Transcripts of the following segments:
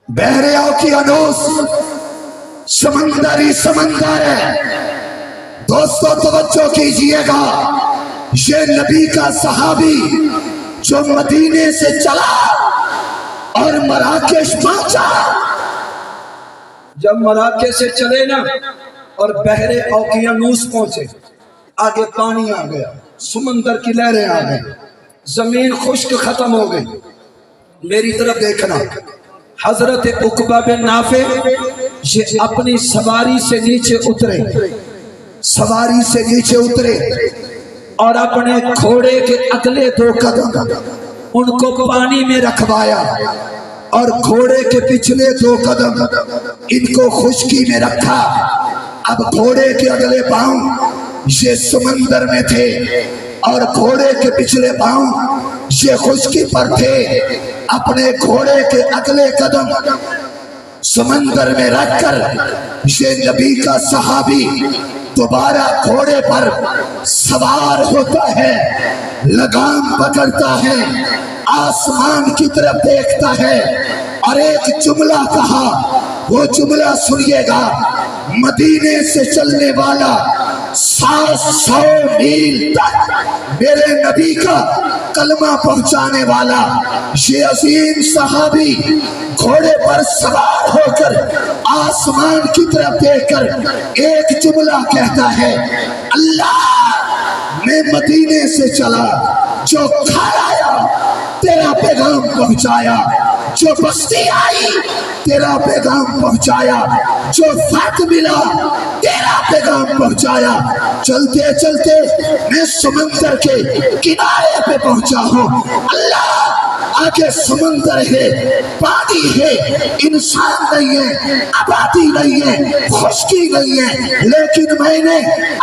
بحر اوقیانوس سمندری سمندر ہے۔ دوستو توجہ کیجئے گا، یہ نبی کا صحابی جو مدینے سے چلا اور مراکش پہنچا، جب مراکش سے چلے نا اور بحر اوقیانوس پہنچے، آگے پانی آ گیا، سمندر کی لہریں آ گئی، زمین خشک ختم ہو گئی۔ میری طرف دیکھنا، حضرت عقبہ بن نافع یہ اپنی سواری سے نیچے اترے، سواری سے نیچے اترے اور اپنے گھوڑے کے اگلے 2 قدم ان کو پانی میں رکھوایا، اور گھوڑے کے پچھلے 2 قدم ان کو خشکی میں رکھا۔ اب گھوڑے کے اگلے پاؤں یہ سمندر میں تھے اور گھوڑے کے پچھلے پاؤں یہ خشکی پر تھے۔ اپنے گھوڑے کے اگلے قدم سمندر میں رکھ کر یہ نبی کا صحابی دوبارہ گھوڑے پر سوار ہوتا ہے، لگام پکڑتا ہے، آسمان کی طرف دیکھتا ہے اور ایک جملہ کہا، وہ جملہ سنیے گا، مدینے سے چلنے والا 700 میل تک میرے نبی کا کلمہ پہنچانے والا یہ عظیم صحابی گھوڑے پر سوار ہو کر آسمان کی طرف دیکھ کر ایک جملہ کہتا ہے، اللہ میں مدینے سے چلا، جو گھر آیا تیرا پیغام پہنچایا، جو بستی آئی تیرا پیغام پہنچایا، جو فات ملا تیرا پیغام پہنچایا۔ چلتے چلتے میں سمندر کے کنارے پہ پہنچا ہوں، اللہ آگے سمندر ہے، پانی ہے، انسان نہیں ہے، آبادی نہیں ہے، خشکی نہیں ہے، لیکن میں نے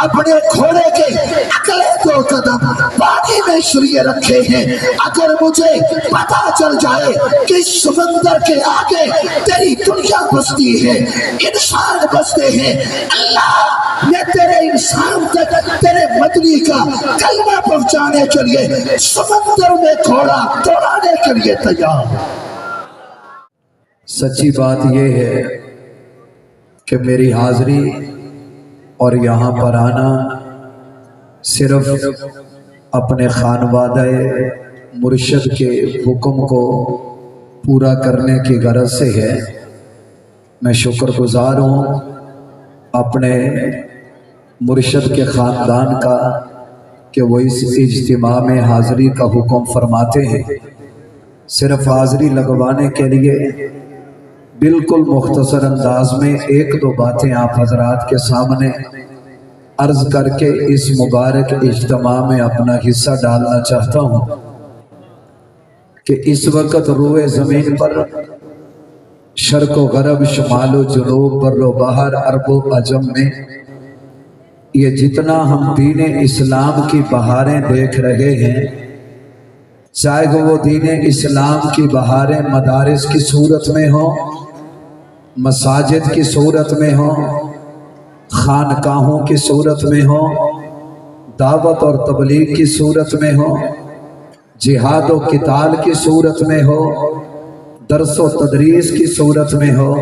اپنے گھوڑے کے اگلے 2 قدم پانی میں شریے رکھے ہیں۔ اگر مجھے پتا چل جائے کہ سمندر کے آگے تیری دنیا بستی ہے، انسان بستے ہیں، اللہ میں تیرے انسان تک تیرے مدنی کا کلمہ پہنچانے کے لیے سمندر میں گھوڑا دوڑانے کے لیے تیار۔ سچی بات یہ ہے کہ میری حاضری اور یہاں پر آنا صرف اپنے خانوادہ مرشد کے حکم کو پورا کرنے کی غرض سے ہے۔ میں شکر گزار ہوں اپنے مرشد کے خاندان کا کہ وہ اس اجتماع میں حاضری کا حکم فرماتے ہیں۔ صرف حاضری لگوانے کے لیے بالکل مختصر انداز میں 1-2 باتیں آپ حضرات کے سامنے عرض کر کے اس مبارک اجتماع میں اپنا حصہ ڈالنا چاہتا ہوں کہ اس وقت روئے زمین پر شرق و غرب، شمال و جنوب، بر و بحر، عرب و عجم میں یہ جتنا ہم دین اسلام کی بہاریں دیکھ رہے ہیں، چاہے وہ دین اسلام کی بہاریں مدارس کی صورت میں ہوں، مساجد کی صورت میں ہوں، خانقاہوں کی صورت میں ہوں، دعوت اور تبلیغ کی صورت میں ہوں، جہاد و قتال کی صورت میں ہو، درس و تدریس کی صورت میں ہو،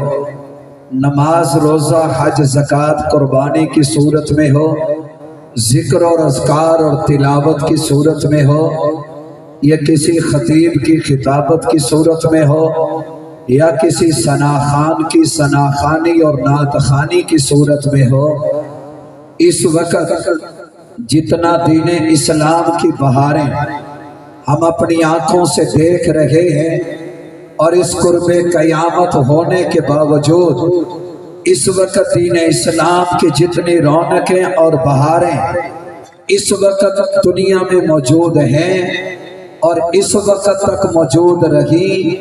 نماز، روزہ، حج، زکوٰۃ، قربانی کی صورت میں ہو، ذکر اور اذکار اور تلاوت کی صورت میں ہو، یا کسی خطیب کی خطابت کی صورت میں ہو، یا کسی ثناخان کی ثناخانی اور نعت خوانی کی صورت میں ہو، اس وقت جتنا دین اسلام کی بہاریں ہم اپنی آنکھوں سے دیکھ رہے ہیں، اور اس قرب قیامت ہونے کے باوجود اس وقت دین اسلام کی جتنی رونقیں اور بہاریں اس وقت دنیا میں موجود ہیں اور اس وقت تک موجود رہی،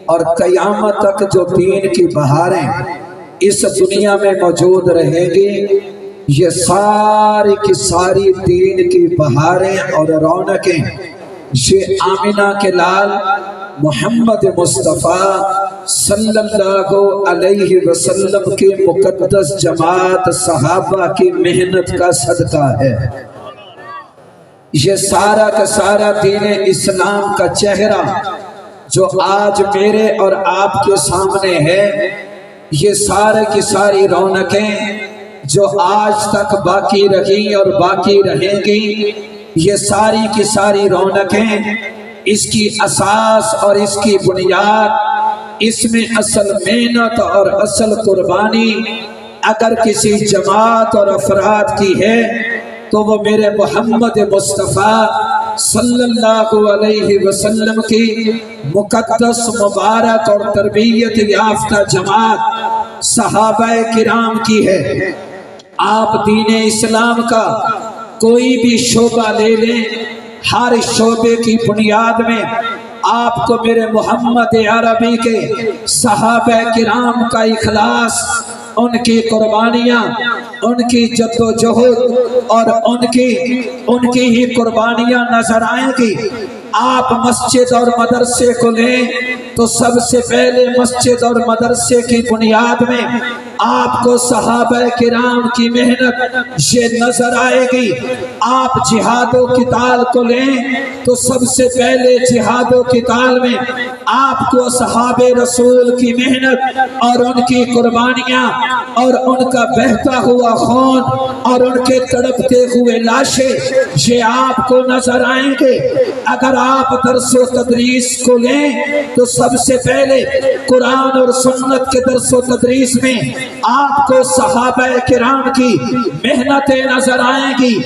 اور قیامت تک جو دین کی بہاریں اس دنیا میں موجود رہیں گی، یہ ساری کی ساری دین کی بہاریں اور رونقیں یہ آمنہ کے لال محمد مصطفیٰ صلی اللہ علیہ وسلم کی مقدس جماعت صحابہ کی محنت کا صدقہ ہے۔ یہ سارا کا سارا دین اسلام کا چہرہ جو آج میرے اور آپ کے سامنے ہے، یہ سارے کی ساری رونقیں جو آج تک باقی رہی اور باقی رہیں گی، یہ ساری کی ساری رونقیں، اس کی اساس اور اس کی بنیاد، اس میں اصل محنت اور اصل قربانی اگر کسی جماعت اور افراد کی ہے تو وہ میرے محمد مصطفیٰ صلی اللہ علیہ وسلم کی مقدس مبارک اور تربیت یافتہ جماعت صحابہ کرام کی ہے۔ آپ دین اسلام کا کوئی بھی شعبہ لے لیں، ہر شعبے کی بنیاد میں آپ کو میرے محمد عربی کے صحابہ کرام کا اخلاص، ان کی قربانیاں، ان کی جد و جہد اور ان کی ہی قربانیاں نظر آئیں گی۔ آپ مسجد اور مدرسے کو لیں تو سب سے پہلے مسجد اور مدرسے کی بنیاد میں آپ کو صحابہ کرام کی محنت یہ نظر آئے گی۔ آپ جہاد و قتال کو لیں تو سب سے پہلے جہاد و قتال میں آپ کو صحاب رسول کی محنت اور ان کی قربانیاں اور ان کا بہتا ہوا خون اور ان کے تڑپتے ہوئے لاشیں یہ آپ کو نظر آئیں گے۔ اگر آپ درس و تدریس کو لیں تو سب سے پہلے قرآن اور سنت کے درس و تدریس میں آپ کو صحابہ کرام کی محنتیں نظر آئیں گی۔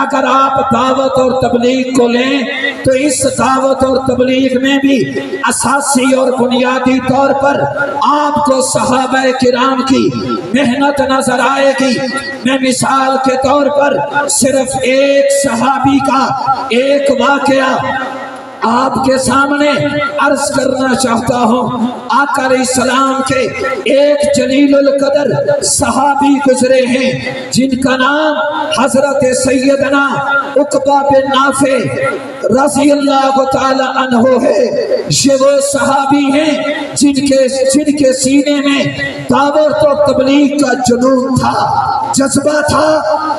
اگر آپ دعوت اور تبلیغ کو لیں تو اس دعوت اور تبلیغ میں بھی اساسی اور بنیادی طور پر آپ کو صحابہ کرام کی محنت نظر آئے گی۔ میں مثال کے طور پر صرف ایک صحابی کا ایک واقعہ آپ کے سامنے عرض کرنا چاہتا ہوں۔ آقا علیہ السلام کے ایک جلیل القدر صحابی گزرے ہیں جن کا نام حضرت سیدنا عقبہ بن نافع رضی اللہ تعالی عنہ ہے۔ یہ وہ صحابی ہیں جن کے سینے میں دعوت و تبلیغ کا جنون تھا، جذبہ تھا،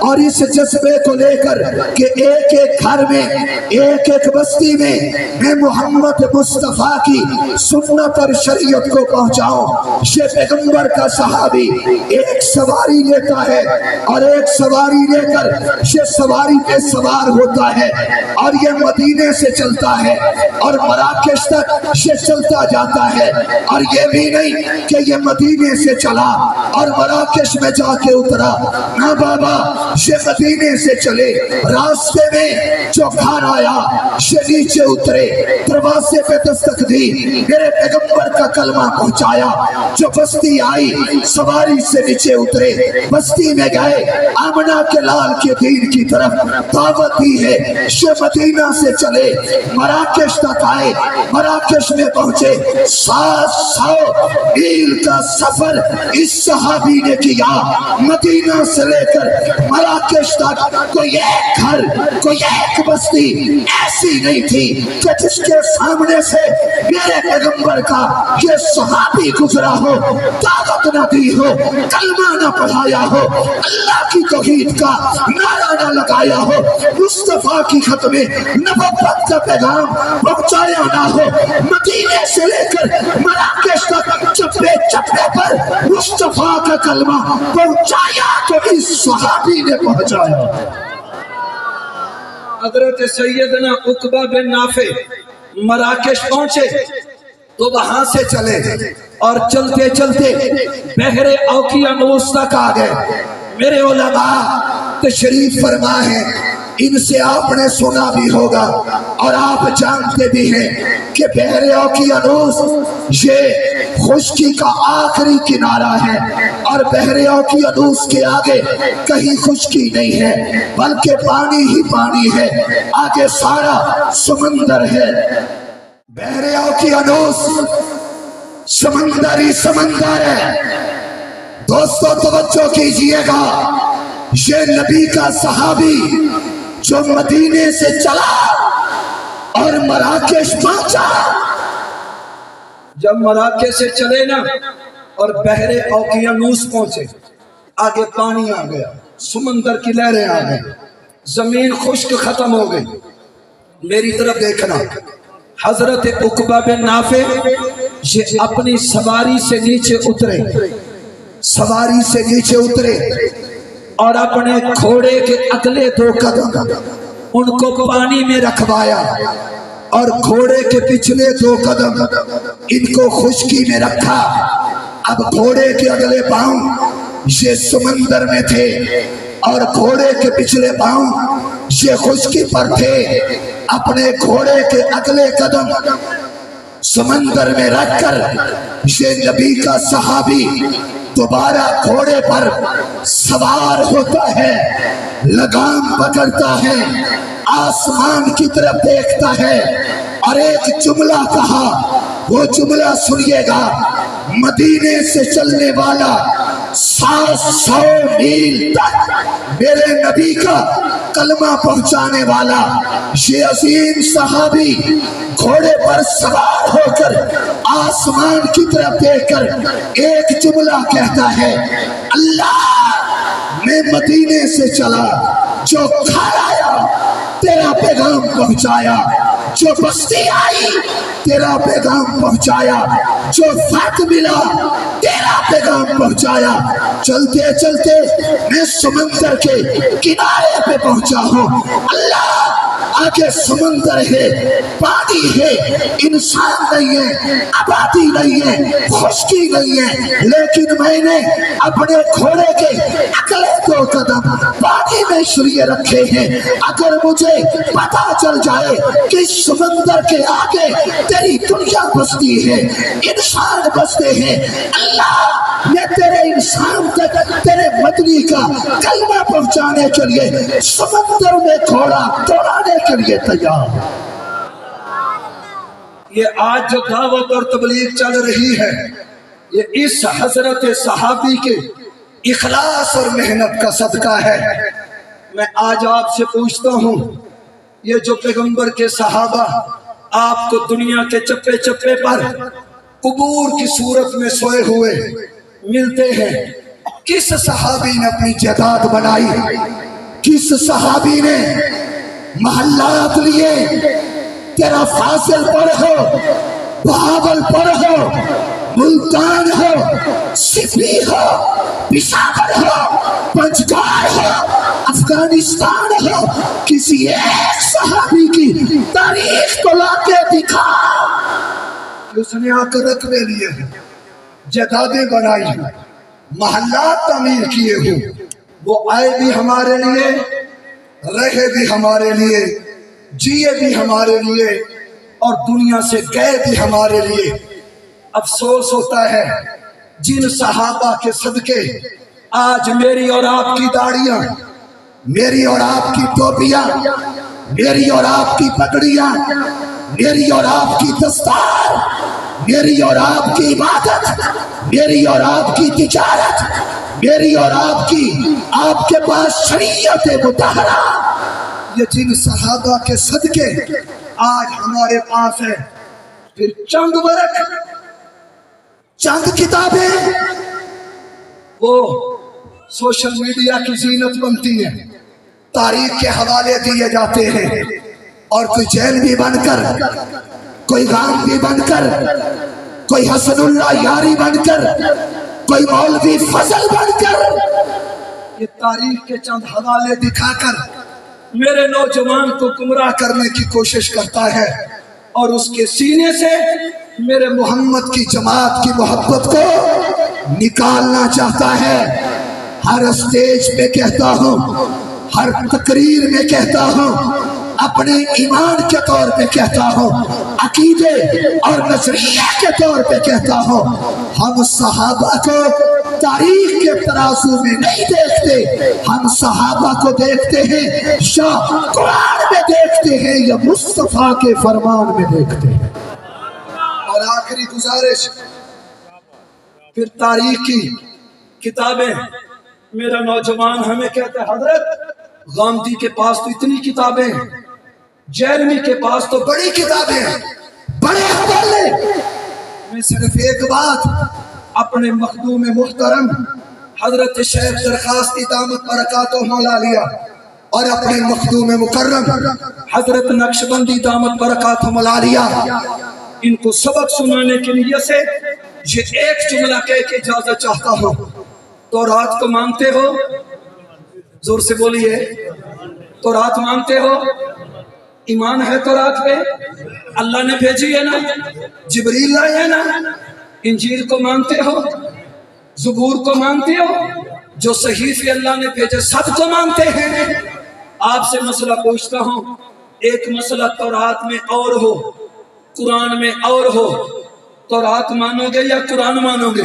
اور اس جذبے کو لے کر کہ ایک ایک گھر میں ایک ایک بستی میں میں محمد مصطفیٰ کی سنت اور شریعت کو پہنچاؤں۔ یہ پیغمبر کا صحابی ایک سواری لیتا ہے اور ایک سواری لے کر یہ سواری پہ سوار ہوتا ہے اور یہ مدینے سے چلتا ہے اور مراکش تک یہ چلتا جاتا ہے، اور یہ بھی نہیں کہ یہ مدینے سے چلا اور مراکش میں جا کے اترا، نہ بابا، یہ مدینے سے چلے، راستے میں جو گھر آیا یہ نیچے اترے، دروازے پہ دستک دی، میرے پیغمبر کا کلمہ پہنچایا، جو بستی آئی سواری سے نیچے اترے، بستی میں گئے، آمنہ کے لال کے دین کی طرف دعوت دی ہے، یہ مدینہ سے چلے، مراکش تک آئے، مراکش میں پہنچے، 700 میل کا سفر اس صحابی نے کیا، مدینہ سے لے کر مراکش تک کوئی ایک گھر، کوئی ایک بستی ایسی نہیں تھی کہ جس کے سامنے سے میرے پیغمبر کا یہ صحابی گزرا ہو، دعوت نہ دی ہو، کلمہ نہ پڑھایا ہو، اللہ کی توحید کا نعرہ نہ لگایا ہو، مصطفیٰ کی ختم نبوت کا پیغام پہنچایا نہ ہو، مدینے سے لے کر مراکش تک چپے چپے پر مصطفیٰ کا کلمہ پہنچایا تو اس صحابی نے پہنچایا۔ حضرت سیدنا عقبہ بن نافع مراکش پہنچے تو وہاں سے چلے اور چلتے چلتے بحر اوقیانوس تک آ گئے۔ میرے علماء تشریف فرما ہے، ان سے آپ نے سنا بھی ہوگا اور آپ جانتے بھی ہیں کہ بحر اوقیانوس یہ خشکی کا آخری کنارہ ہے، اور بحر اوقیانوس کے آگے کہیں خشکی نہیں ہے بلکہ پانی ہی پانی ہے، آگے سارا سمندر ہے۔ بحر اوقیانوس سمندر ہی سمندر ہے۔ دوستو توجہ کیجئے گا، یہ نبی کا صحابی جو مدینے سے چلا اور مراکش پہنچا، جب مراکش سے چلے نا اور بحر اوقیانوس پہنچے، آگے پانی آ گیا، سمندر کی لہریں آ گئی، زمین خشک ختم ہو گئی۔ میری طرف دیکھنا، حضرت عقبہ بن نافع یہ اپنی سواری سے نیچے اترے، سواری سے نیچے اترے اور اپنے گھوڑے کے اگلے 2 قدم ان کو پانی میں رکھوایا اور گھوڑے کے پچھلے 2 قدم ان کو خشکی میں رکھا۔ اب گھوڑے کے اگلے پاؤں یہ سمندر میں تھے اور گھوڑے کے پچھلے پاؤں یہ خشکی پر تھے۔ اپنے گھوڑے کے اگلے قدم سمندر میں رکھ کر یہ نبی کا صحابی دوبارہ گھوڑے پر سوار ہوتا ہے، لگام پکڑتا ہے، آسمان کی طرف دیکھتا ہے اور ایک جملہ کہا، وہ جملہ سنیے گا، مدینے سے چلنے والا 700 میل تک میرے نبی کا کلمہ پہنچانے والا یہ عظیم صحابی گھوڑے پر سوار ہو کر آسمان کی طرف دیکھ کر ایک جملہ کہتا ہے، اللہ میں مدینے سے چلا، جو گھر آیا تیرا پیغام پہنچایا، جو بستی آئی تیرا پیغام پہنچایا، جو فات ملا تیرا پیغام پہنچایا۔ چلتے چلتے میں سمندر کے کنارے پہ پہنچا ہوں، اللہ آگے سمندر ہے، پانی ہے، انسان نہیں ہے، آبادی نہیں ہے، خشکی نہیں ہے، لیکن میں نے اپنے گھوڑے کے اگلے 2 قدم پانی میں شریے رکھے ہیں۔ اگر مجھے پتا چل جائے کہ سمندر کے آگے تیری دنیا بستی ہے، انسان بستے ہیں، اللہ میں تیرے انسان تک تیرے مدنی کا کلمہ پہنچانے کے لیے سمندر میں گھوڑا دوڑانے کے لیے تیار۔ یہ آج جو دعوت اور تبلیغ چل رہی ہے یہ اس حضرت صحابی کے اخلاص اور محنت کا صدقہ ہے۔ میں آج آپ سے پوچھتا ہوں، یہ جو پیغمبر کے صحابہ آپ کو دنیا کے چپے چپے پر قبور کی صورت میں سوئے ہوئے ملتے ہیں، کس صحابی نے اپنی جائیداد بنائی؟ کس صحابی نے محلات لیے؟ تیرا فاصل پر ہو، بہاول پر ہو، ملتان ہو، سپی ہو، پشاور ہو، پنجگار ہو، افغانستان ہو، کسی ایک صحابی کی تاریخ کو لا کے دکھا کہ اس نے آ کر رقبے لیے ہیں، جائیدادیں بنائی ہیں، محلات تعمیر کیے ہوں۔ وہ آئے بھی ہمارے لیے، رہے بھی ہمارے لیے، جیے بھی ہمارے لیے اور دنیا سے گئے بھی ہمارے لیے۔ افسوس ہوتا ہے جن صحابہ کے صدقے آج میری اور آپ کی داڑیاں، میری اور آپ کی ٹوپیاں، میری اور آپ کی پگڑیاں، میری اور آپ کی دستار، میری اور آپ کی عبادت، میری اور آپ کی تجارت، میری اور آپ کے پاس شریعت مطہرہ، یہ جن صحابہ کے صدقے آج ہمارے پاس ہے، پھر چند ورق، چند کتابیں وہ سوشل میڈیا کی زینت بنتی ہیں، تاریخ کے حوالے دیے جاتے ہیں، اور کوئی جیل بھی بن کر، کوئی غام بھی بن کر، کوئی حسن اللہ یاری بن کر، کوئی مولوی فضل بن کر یہ تاریخ کے چند حوالے دکھا کر میرے نوجوان کو گمراہ کرنے کی کوشش کرتا ہے، اور اس کے سینے سے میرے محمد کی جماعت کی محبت کو نکالنا چاہتا ہے۔ ہر اسٹیج پہ کہتا ہوں، ہر تقریر میں کہتا ہوں، اپنے ایمان کے طور پہ کہتا ہوں، عقیدے اور نظریہ کے طور پہ کہتا ہوں، ہم صحابہ کو تاریخ کے ترازو میں نہیں دیکھتے، ہم صحابہ کو دیکھتے ہیں یا قرآن میں دیکھتے ہیں یا مصطفیٰ کے فرمان میں دیکھتے ہیں۔ اور آخری گزارش، پھر تاریخ کی کتابیں، میرا نوجوان ہمیں کہتا ہے حضرت غامدی کے پاس تو اتنی کتابیں ہیں، جیرمی کے پاس تو بڑی کتابیں ہیں، بڑے حوالے۔ میں صرف ایک بات اپنے مخدوم محترم حضرت شیخ درخواست دامت برکاتہ مولا علیہ اور اپنے مخدوم مکرم حضرت نقشبندی دامت برکاتہم العالیہ ان کو سبق سنانے کے لیے سے یہ ایک جملہ کہہ کے اجازت چاہتا ہوں. تورات کو مانتے ہو؟ زور سے بولیے. تورات مانتے ہو؟ ایمان ہے تورات پہ؟ اللہ نے بھیجی ہے نا؟ جبریل لائے ہے نا؟ انجیل کو مانتے ہو؟ زبور کو مانتے ہو؟ جو صحیفے اللہ نے بھیجے سب کو مانتے ہیں؟ آپ سے مسئلہ پوچھتا ہوں. ایک مسئلہ تورات میں اور ہو، قرآن میں اور ہو، تورات مانو گے یا قرآن مانو گے؟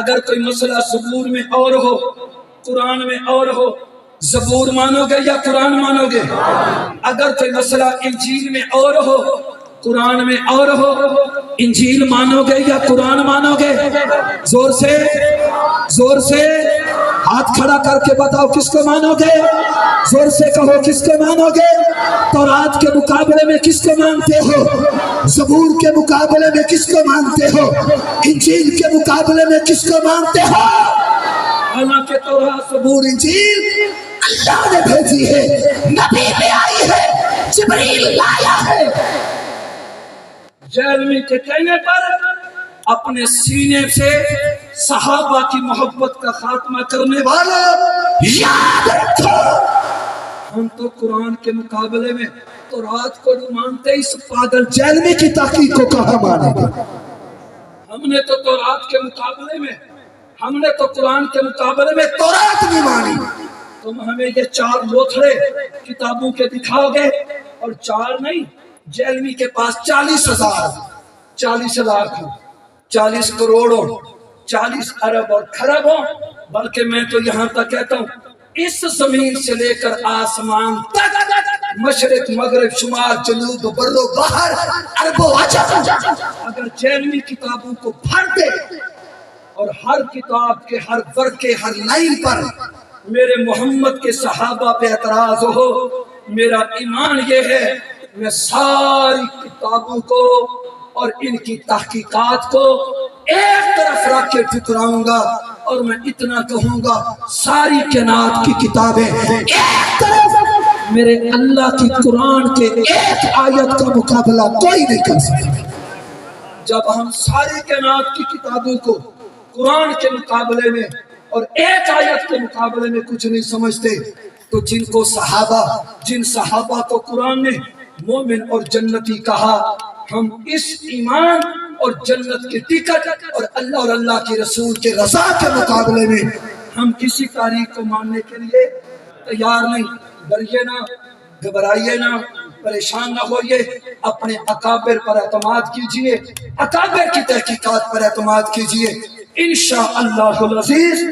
اگر کوئی مسئلہ زبور میں اور ہو، قرآن میں اور ہو، زبور مانو گے یا قرآن مانو گے؟ اگر کوئی مسئلہ انجیل میں اور ہو، قرآن میں اور ہو، انجیل مانو گے یا قرآن مانو گے؟ زور سے زور سے ہاتھ کھڑا کر کے بتاؤ کس کو مانو گے؟ زور سے کہو کس کو مانو گے؟ تورات کے مقابلے میں کس کو مانتے ہو؟ زبور کے مقابلے میں کس کو مانتے ہو؟ انجیل کے مقابلے میں کس کو مانتے ہو؟ حالانکہ تورات، زبور، انجیل اللہ نے بھیجی ہے، نبی میں آئی ہے، جبریل لایا ہے. جیلمی کے کہنے پر اپنے سینے سے صحابہ کی محبت کا خاتمہ کرنے والا یاد رکھو. ہم تو قرآن کے مقابلے میں تورات کو مانتے، اس پاگل جیلمی کی تحقیق کو کہاں مانیں گے؟ ہم نے تو تورات کے مقابلے میں، ہم نے تو قرآن کے مقابلے میں تورات نہیں مانی. تم ہمیں یہ 4 لوتھڑے کتابوں کے دکھاؤ گے، اور 4 نہیں، جیلمی کے پاس 40,000، 40 لاکھ، 40 کروڑوں، 40 ارب اور کھربوں، بلکہ میں تو یہاں تک کہتا ہوں اس زمین سے لے کر آسمان تک، مشرق مغرب شمال جنوب بر و بحر عرب و عجم، اگر جیلمی کتابوں کو بھر دے اور ہر کتاب کے ہر ورقے ہر لائن پر میرے محمد کے صحابہ پہ اعتراض ہو، میرا ایمان یہ ہے میں ساری کتابوں کو اور ان کی تحقیقات کو ایک طرف رکھ کے ٹھکراؤں گا، اور میں اتنا کہوں گا ساری کائنات کی کتابیں ایک طرف، میرے اللہ کی قرآن کے ایک آیت کا مقابلہ کوئی نہیں کر سکتا. جب ہم ساری کائنات کی کتابوں کو قرآن کے مقابلے میں اور ایک آیت کے مقابلے میں کچھ نہیں سمجھتے، تو جن صحابہ کو قرآن نے مومن اور جنتی کہا، ہم اس ایمان اور جنت کے ٹکٹ اور اللہ کے رسول کے رضا کے مقابلے میں ہم کسی تاریخ کو ماننے کے لیے تیار نہیں. ڈریے نہ، گھبرائیے نہ، پریشان نہ ہوئیے، اپنے اکابر پر اعتماد کیجئے، اکابر کی تحقیقات پر اعتماد کیجئے. انشاءاللہ العزیز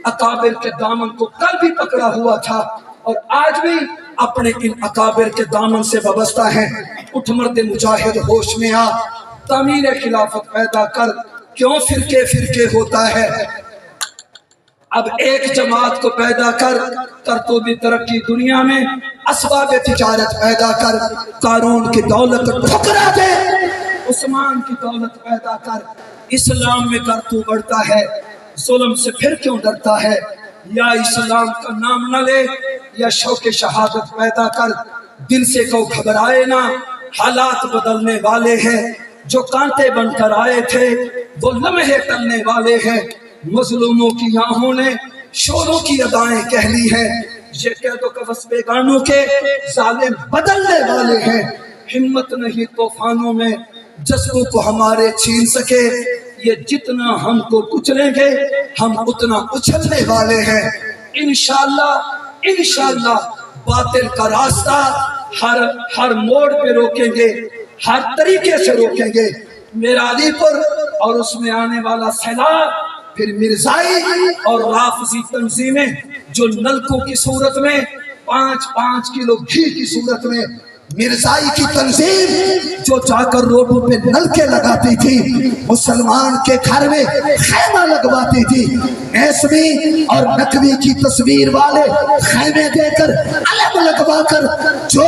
اکابر کے دامن کو کل بھی پکڑا ہوا تھا اور آج بھی اپنے ان اکابر کے دامن سے وابستہ ہیں. اٹھ مرد مجاہد ہوش میں آ، تعمیر خلافت پیدا کر، کیوں فرقے فرقے ہوتا ہے؟ اب ایک جماعت کو پیدا کر تو بھی ترقی دنیا میں، اسباب تجارت پیدا کر، قارون کی دولت ٹھکرا دے، عثمان کی دولت پیدا کر، اسلام میں کر تو بڑھتا ہے، ظلم سے پھر کیوں ڈرتا ہے؟ یا اسلام کا نام نہ لے یا شوق شہادت پیدا کر، دل سے کو گھبرائے نہ، حالات بدلنے والے ہیں، جو کانٹے بن کر آئے تھے وہ لمحے ٹلنے والے ہیں. مظلوموں کی آہوں نے شوروں کی ادائیں کہہ لی ہیں، یہ قید و قفس بیگانوں کے ظالم بدلنے والے ہیں. ہمت نہیں طوفانوں میں جذبوں کو ہمارے چھین سکے، یہ جتنا ہم کو کچلیں گے ہم اتنا اچھلنے والے ہیں. انشاءاللہ باطل کا راستہ ہر موڑ پہ روکیں گے، ہر طریقے سے روکیں گے. میرا علی پور اور اس میں آنے والا سیلاب، پھر مرزائی اور رافضی تنظیمیں جو نلکوں کی صورت میں 5-5 کلو گھی کی صورت میں، مرزائی کی تنظیم جو جا کر روڈوں پہ نلکے لگاتی تھی، مسلمان کے گھر میں خیمہ لگواتی تھی، ایسوی اور نقوی کی تصویر والے خیمے دے کر علم لگوا کر جو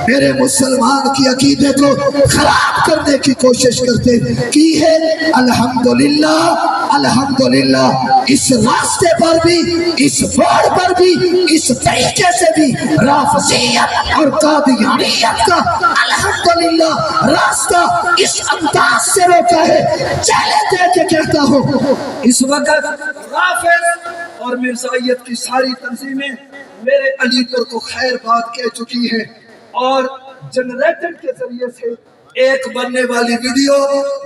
میرے مسلمان کی عقیدے کو خراب کرنے کی کوشش کرتے کی ہے، الحمدللہ الحمدللہ اس راستے پر بھی، اس بورڈ پر بھی، اس طریقے سے بھی رافضیت اور قادیانیت کا الحمدللہ راستہ اس انداز سے روکا ہے۔ چیلنج دے کے کہتا ہوں، اس وقت رافض اور مرزائیت کی ساری تنظیمیں میرے علی پر کو خیر بات کہہ چکی ہیں، اور جنریٹر کے ذریعے سے ایک بننے والی ویڈیو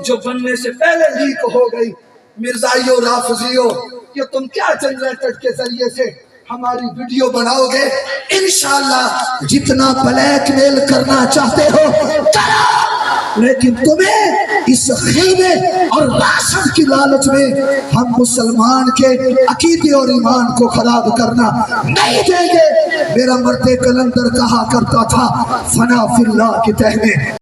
جو بننے سے پہلے لیک ہو گئی، مرزائیوں رافضیوں کہ تم کیا جنریٹر کے ذریعے سے ہماری ویڈیو بناؤ گے، انشاءاللہ جتنا بلیک میل کرنا چاہتے ہو کرو، لیکن تمہیں اس خیمے اور راشد کی لالچ میں ہم مسلمان کے عقیدے اور ایمان کو خراب کرنا نہیں دیں گے۔ میرا مرد کلندر کہا کرتا تھا، فنا فی اللہ کے تہ میں